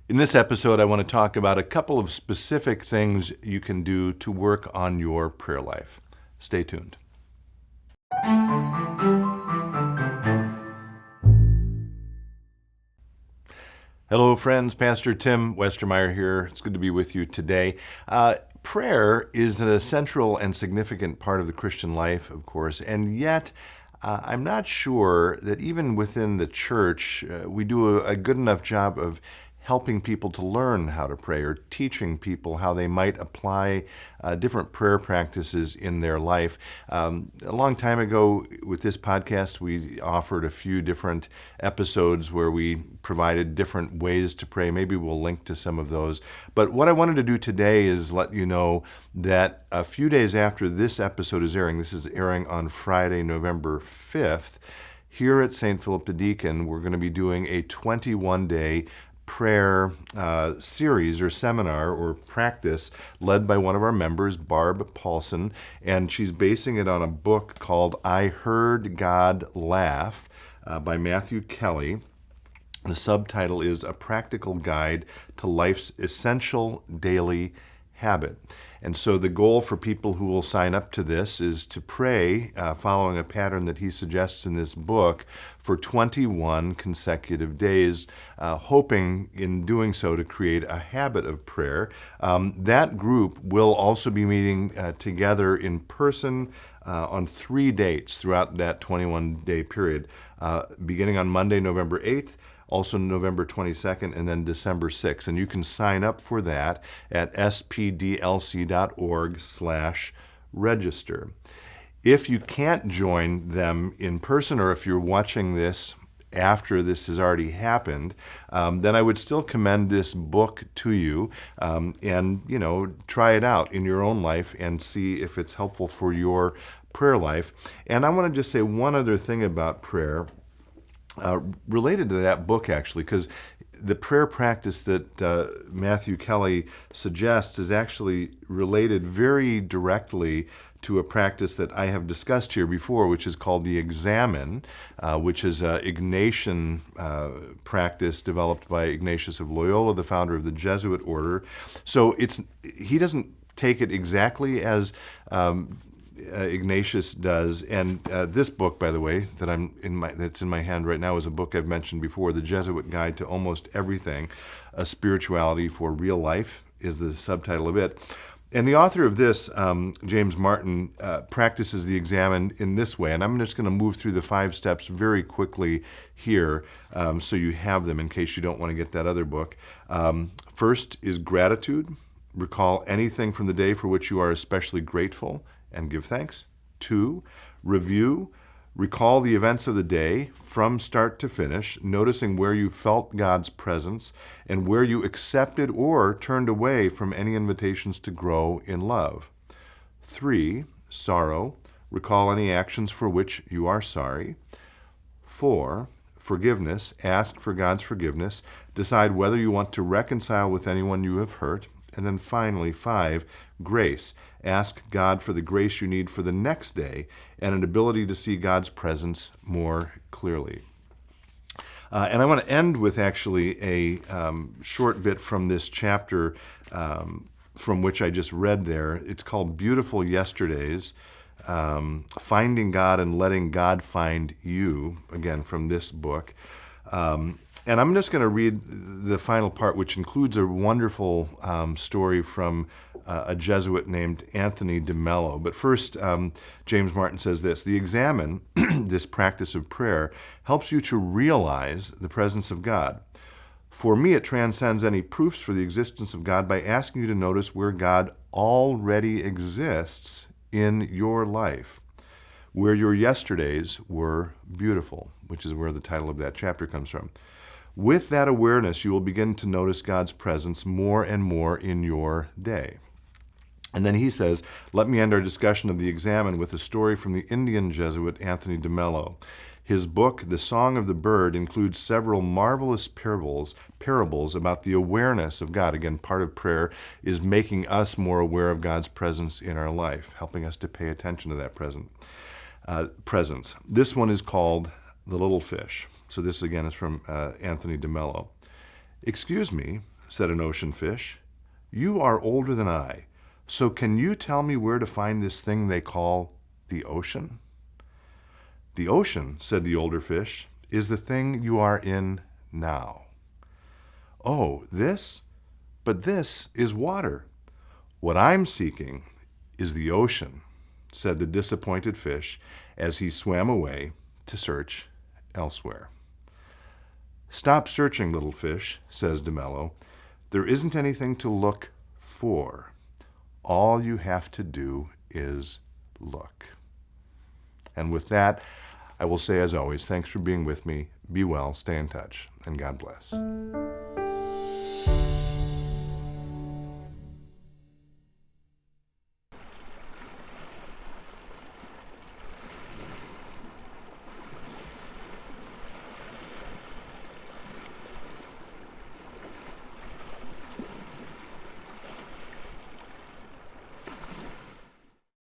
In this episode, I want to talk about a couple of specific things you can do to work on your prayer life. Stay tuned. Hello, friends. Pastor Tim Westermeyer here. It's good to be with you today. Prayer is a central and significant part of the Christian life, of course, and yet I'm not sure that even within the church we do a good enough job of helping people to learn how to pray or teaching people how they might apply different prayer practices in their life. A long time ago with this podcast, we offered a few different episodes where we provided different ways to pray. Maybe we'll link to some of those. But what I wanted to do today is let you know that a few days after this episode is airing, this is airing on Friday, November 5th, here at St. Philip the Deacon, we're going to be doing a 21-day prayer series or seminar or practice led by one of our members, Barb Paulson, and she's basing it on a book called I Heard God Laugh by Matthew Kelly. The subtitle is A Practical Guide to Life's Essential Daily Habit. And so the goal for people who will sign up to this is to pray, following a pattern that he suggests in this book, for 21 consecutive days, hoping in doing so to create a habit of prayer. That group will also be meeting together in person on 3 dates throughout that 21-day period, beginning on Monday, November 8th, also November 22nd, and then December 6th. And you can sign up for that at spdlc.org/register. If you can't join them in person, or if you're watching this after this has already happened, then I would still commend this book to you and, try it out in your own life and see if it's helpful for your prayer life. And I want to just say one other thing about prayer related to that book, actually, because the prayer practice that Matthew Kelly suggests is actually related very directly to a practice that I have discussed here before, which is called the Examen, which is an Ignatian practice developed by Ignatius of Loyola, the founder of the Jesuit order. So he doesn't take it exactly as Ignatius does, and this book, by the way, that's in my hand right now, is a book I've mentioned before, The Jesuit Guide to Almost Everything, A Spirituality for Real Life is the subtitle of it. And the author of this, James Martin, practices the Examen in this way, and I'm just going to move through the 5 steps very quickly here so you have them in case you don't want to get that other book. First is gratitude. Recall anything from the day for which you are especially grateful and give thanks. 2, review. Recall the events of the day from start to finish, noticing where you felt God's presence and where you accepted or turned away from any invitations to grow in love. 3, sorrow. Recall any actions for which you are sorry. 4, forgiveness. Ask for God's forgiveness. Decide whether you want to reconcile with anyone you have hurt. And then finally, 5, grace. Ask God for the grace you need for the next day and an ability to see God's presence more clearly. And I want to end with actually a short bit from this chapter from which I just read there. It's called Beautiful Yesterdays, Finding God and Letting God Find You, again from this book. And I'm just going to read the final part, which includes a wonderful story from a Jesuit named Anthony de Mello. But first, James Martin says this: the Examen, this practice of prayer, helps you to realize the presence of God. For me, it transcends any proofs for the existence of God by asking you to notice where God already exists in your life, where your yesterdays were beautiful, which is where the title of that chapter comes from. With that awareness, you will begin to notice God's presence more and more in your day. And then he says, let me end our discussion of the Examen with a story from the Indian Jesuit Anthony de Mello. His book, The Song of the Bird, includes several marvelous parables about the awareness of God. Again, part of prayer is making us more aware of God's presence in our life, helping us to pay attention to that presence. This one is called The Little Fish. So this, again, is from Anthony de Mello. Excuse me, said an ocean fish. "You are older than I, so can you tell me where to find this thing they call the ocean?" "The ocean," said the older fish, "is the thing you are in now." "Oh, this? But this is water. What I'm seeking is the ocean," said the disappointed fish as he swam away to search elsewhere. "Stop searching, little fish," says DeMello. "There isn't anything to look for. All you have to do is look." And with that, I will say, as always, thanks for being with me. Be well, stay in touch, and God bless.